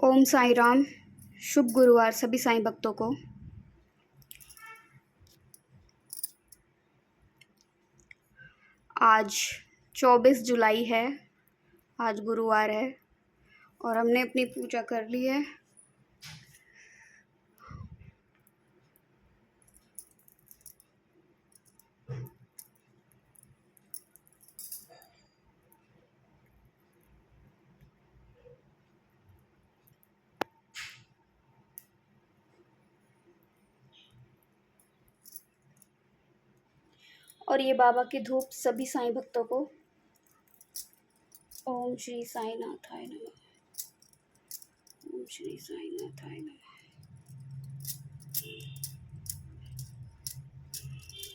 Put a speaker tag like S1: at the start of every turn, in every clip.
S1: ओम साई राम। शुभ गुरुवार सभी साईं भक्तों को। आज 24 जुलाई है। आज गुरुवार है और हमने अपनी पूजा कर ली है। और ये बाबा की धूप सभी साईं भक्तों को। ओम श्री साई नाथाय नमः। ओम श्री साई नाथाय नमः।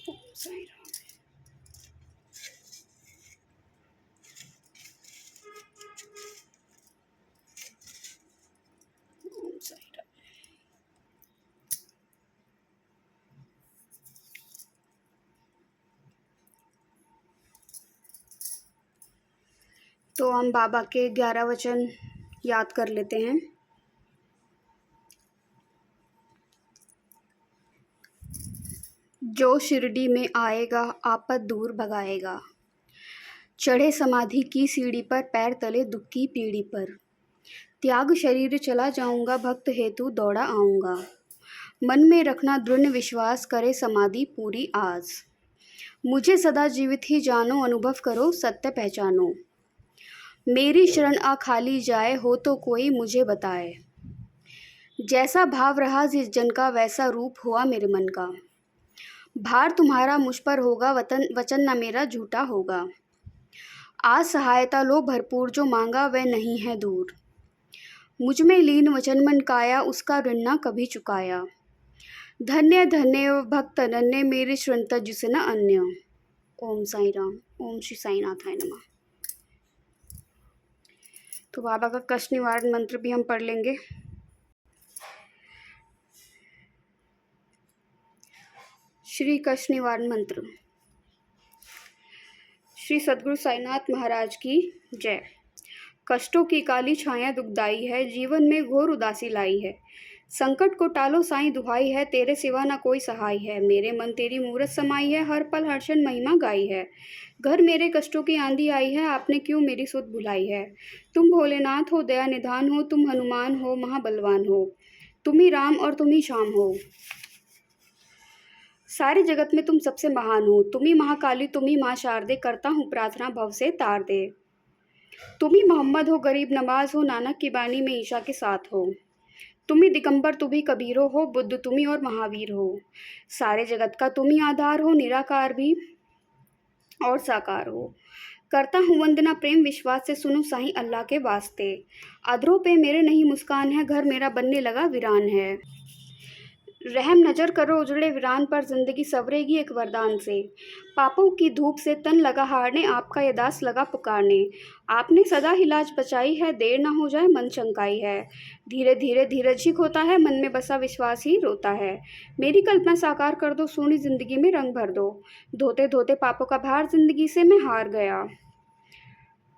S1: ओम साई राम। ओम साई राम। तो हम बाबा के 11 वचन याद कर लेते हैं। जो शिरडी में आएगा आपत दूर भगाएगा। चढ़े समाधि की सीढ़ी पर, पैर तले दुख की पीढ़ी पर। त्याग शरीर चला जाऊंगा, भक्त हेतु दौड़ा आऊंगा। मन में रखना दृढ़ विश्वास, करे समाधि पूरी आस। मुझे सदा जीवित ही जानो, अनुभव करो सत्य पहचानो। मेरी शरण आ खाली जाए, हो तो कोई मुझे बताए। जैसा भाव रहा जिस जन का, वैसा रूप हुआ मेरे मन का। भार तुम्हारा मुझ पर होगा, वचन न मेरा झूठा होगा। आज सहायता लो भरपूर, जो मांगा वह नहीं है दूर। मुझ में लीन वचन मन काया, उसका ऋण न कभी चुकाया। धन्य धन्य भक्त अनन्य, मेरे शरण जिस न अन्य। ओम साई राम। ओम श्री साई नाथाय नमः। तो बाबा का कष्ट निवारण मंत्र भी हम पढ़ लेंगे। श्री कष्ट निवारण मंत्र। श्री सद्गुरु साईनाथ महाराज की जय। कष्टों की काली छाया दुखदाई है, जीवन में घोर उदासी लाई है। संकट को टालो साईं दुहाई है, तेरे सिवा न कोई सहाय है। मेरे मन तेरी मूरत समाई है, हर पल हर्षण महिमा गाई है। घर मेरे कष्टों की आंधी आई है, आपने क्यों मेरी सुध भुलाई है। तुम भोलेनाथ हो, दया निधान हो, तुम हनुमान हो, महाबलवान हो। तुम ही राम और तुम ही श्याम हो, सारे जगत में तुम सबसे महान हो। तुम ही महाकाली, तुम ही माँ शारदे, करता हूँ प्रार्थना भव से तार दे। तुम ही मोहम्मद हो, गरीब नवाज हो, नानक की बानी में ईशा के साथ हो। तुम ही दिगंबर, तुम ही कबीर हो, बुद्ध तुम ही और महावीर हो। सारे जगत का तुम ही आधार हो, निराकार भी और साकार हो। करता हूँ वंदना प्रेम विश्वास से, सुनो साईं अल्लाह के वास्ते। अधरों पे मेरे नहीं मुस्कान है, घर मेरा बनने लगा वीरान है। रहम नजर करो उजड़े वीरान पर, जिंदगी सवरेगी एक वरदान से। पापों की धूप से तन लगा हारने, आपका ये दास लगा पुकारने। आपने सदा ही लाज बचाई है, देर ना हो जाए मन शंकाई है। धीरे धीरे धीरज ही खोता है, मन में बसा विश्वास ही रोता है। मेरी कल्पना साकार कर दो, सोनी जिंदगी में रंग भर दो। धोते धोते पापों का भार जिंदगी से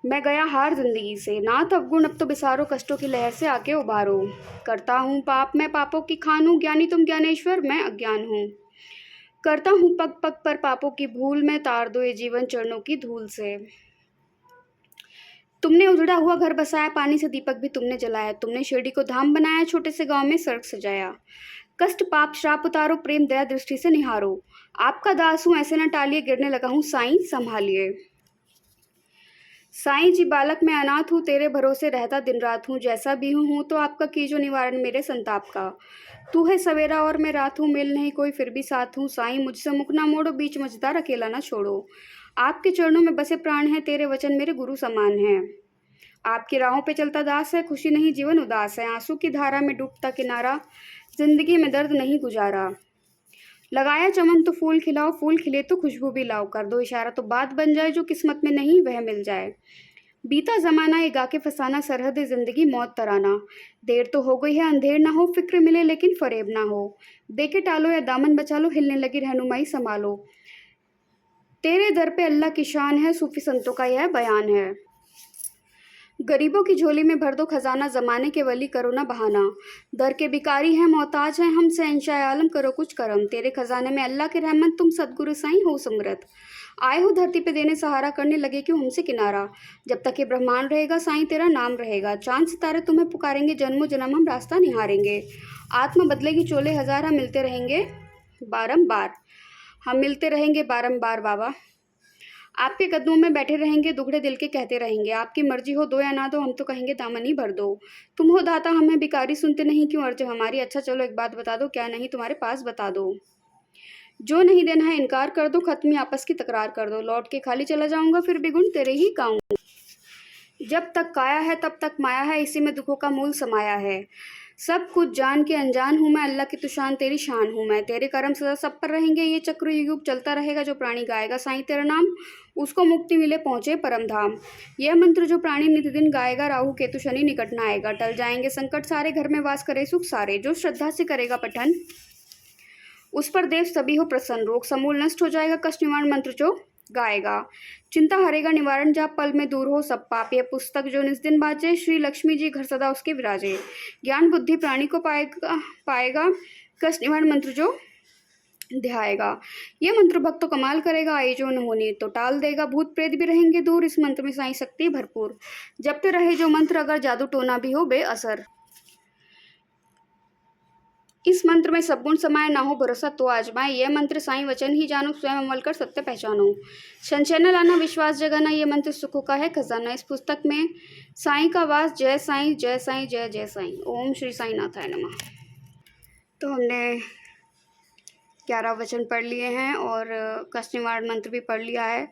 S1: मैं गया हार जिंदगी से। नाथ अवगुण अब तो बिसारो, कष्टों की लहर से आके उबारो। करता हूँ पाप मैं पापों की खान हूँ, ज्ञानी तुम ज्ञानेश्वर मैं अज्ञान हूँ। करता हूँ पग पग पर पापों की भूल, मैं तार दो ये जीवन चरणों की धूल से। तुमने उजड़ा हुआ घर बसाया, पानी से दीपक भी तुमने जलाया। तुमने शिरडी को धाम बनाया, छोटे से गांव में सड़क सजाया। कष्ट पाप श्राप उतारो, प्रेम दया दृष्टि से निहारो। आपका दास हूँ ऐसे न टालिए, गिरने लगा हूँ साईं संभालिए। साईं जी बालक मैं अनाथ हूँ, तेरे भरोसे रहता दिन रात हूँ। जैसा भी हूँ तो आपका कीजो निवारण मेरे संताप का। तू है सवेरा और मैं रात हूँ, मिल नहीं कोई फिर भी साथ हूँ। साईं मुझसे मुख ना मोड़ो, बीच मझदार अकेला ना छोड़ो। आपके चरणों में बसे प्राण है, तेरे वचन मेरे गुरु समान है। आपकी राहों पे चलता दास है, खुशी नहीं जीवन उदास है। आंसू की धारा में डूबता किनारा, जिंदगी में दर्द नहीं गुजारा। लगाया चमन तो फूल खिलाओ, फूल खिले तो खुशबू भी लाओ। कर दो इशारा तो बात बन जाए, जो किस्मत में नहीं वह मिल जाए। बीता जमाना ये गा के फसाना, सरहद जिंदगी मौत तराना। देर तो हो गई है अंधेर ना हो, फिक्र मिले लेकिन फरेब ना हो। देखे टालो या दामन बचा लो, हिलने लगी रहनुमाई संभालो। तेरे दर पे अल्लाह की शान है, सूफी संतों का यह बयान है। गरीबों की झोली में भर दो खजाना, ज़माने के वली करो ना बहाना। दर के भिखारी हैं मोहताज हैं हम, शहंशाह आलम करो कुछ करम। तेरे खजाने में अल्लाह की रहमत, तुम सद्गुरु साईं हो समृत। आए हो धरती पे देने सहारा, करने लगे क्यों हमसे किनारा। जब तक ये ब्रह्मांड रहेगा साईं तेरा नाम रहेगा। चांद सितारे तुम्हें पुकारेंगे, जन्मों जन्म हम रास्ता निहारेंगे। आत्मा बदलेगी चोले हजार, हम मिलते रहेंगे बारंबार। हम मिलते रहेंगे बारंबार बाबा। आपके कदमों में बैठे रहेंगे, दुखड़े दिल के कहते रहेंगे। आपकी मर्जी हो दो या ना दो, हम तो कहेंगे दामन ही भर दो। तुम हो दाता हम हैं भिखारी, सुनते नहीं क्यों अर्ज हमारी। अच्छा चलो एक बात बता दो, क्या नहीं तुम्हारे पास बता दो। जो नहीं देना है इनकार कर दो, खत्म ही आपस की तकरार कर दो। लौट के खाली चला जाऊंगा, फिर भी गुण तेरे ही गाऊंगा। जब तक काया है तब तक माया है, इसी में दुखों का मूल समाया है। सब कुछ जान के अनजान हूँ मैं, अल्लाह की तुशान तेरी शान हूँ मैं। तेरे कर्म सदा सब पर रहेंगे, ये चक्र युग चलता रहेगा। जो प्राणी गाएगा साईं तेरा नाम, उसको मुक्ति मिले पहुँचे परम धाम। यह मंत्र जो प्राणी नित दिन गाएगा, राहु केतु शनि निकट न आएगा। टल जाएंगे संकट सारे, घर में वास करे सुख सारे। जो श्रद्धा से करेगा पठन, उस पर देव सभी हो प्रसन्न। रोग समूल नष्ट हो जाएगा, कष्ट निवारण मंत्र जो गाएगा। चिंता हरेगा निवारण, जहाँ पल में दूर हो सब पाप। यह पुस्तक जो निस दिन बाजे, श्री लक्ष्मी जी घर सदा उसके विराजे। ज्ञान बुद्धि प्राणी को पाएगा, कष्ट निवारण मंत्र जो ध्याएगा। ये मंत्र भक्त तो कमाल करेगा, आए जो न होनी तो टाल देगा। भूत प्रेत भी रहेंगे दूर, इस मंत्र में साईं शक्ति भरपूर। जपते रहे जो मंत्र, अगर जादू टोना भी हो बेअसर। इस मंत्र में सब गुण समाये, ना हो भरोसा तो आजमाए। यह मंत्र साईं वचन ही जानो, स्वयं अमल कर सत्य पहचानो। संशय न लाना विश्वास जगाना, ये मंत्र सुखों का है खजाना। इस पुस्तक में साईं का वास, जय साईं जय साईं जय जय साईं। ओम श्री साईं नाथाय नमः। तो हमने 11 वचन पढ़ लिए हैं और कष्ट निवारण मंत्र भी पढ़ लिया है।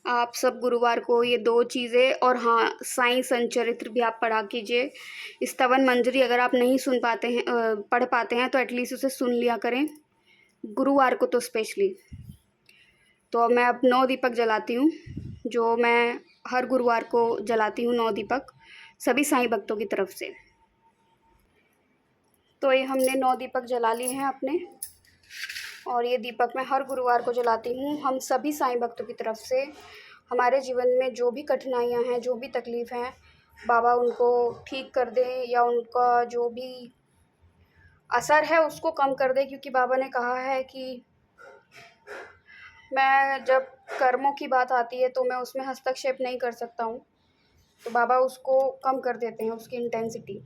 S1: आप सब गुरुवार को ये 2 चीज़ें और हाँ, साईं संचरित्र भी आप पढ़ा कीजिए। स्तवन मंजरी अगर आप नहीं सुन पाते हैं, पढ़ पाते हैं तो एटलीस्ट उसे सुन लिया करें, गुरुवार को तो स्पेशली। तो मैं अब 9 दीपक जलाती हूँ, जो मैं हर गुरुवार को जलाती हूँ 9 दीपक, सभी साईं भक्तों की तरफ से। तो ये हमने 9 दीपक जला लिए हैं अपने, और ये दीपक मैं हर गुरुवार को जलाती हूँ। हम सभी साईं भक्तों की तरफ से, हमारे जीवन में जो भी कठिनाइयाँ हैं, जो भी तकलीफ़ हैं, बाबा उनको ठीक कर दें या उनका जो भी असर है उसको कम कर दें। क्योंकि बाबा ने कहा है कि मैं जब कर्मों की बात आती है तो मैं उसमें हस्तक्षेप नहीं कर सकता हूँ, तो बाबा उसको कम कर देते हैं, उसकी इंटेंसिटी।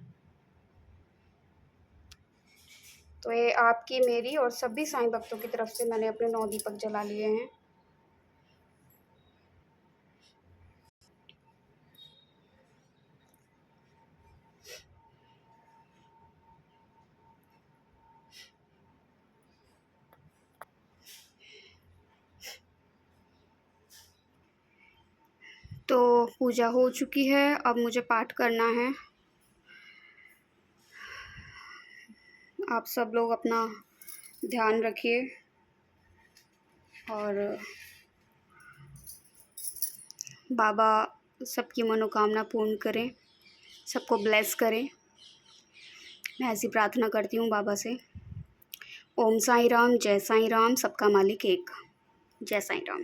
S1: तो ये आपकी, मेरी और सभी साईं भक्तों की तरफ से मैंने अपने 9 दीपक जला लिए हैं। तो पूजा हो चुकी है, अब मुझे पाठ करना है। आप सब लोग अपना ध्यान रखिए और बाबा सबकी मनोकामना पूर्ण करें, सबको ब्लेस करें। मैं ऐसी प्रार्थना करती हूँ बाबा से। ओम साईं राम, जय साईं राम, सबका मालिक एक। जय साईं राम।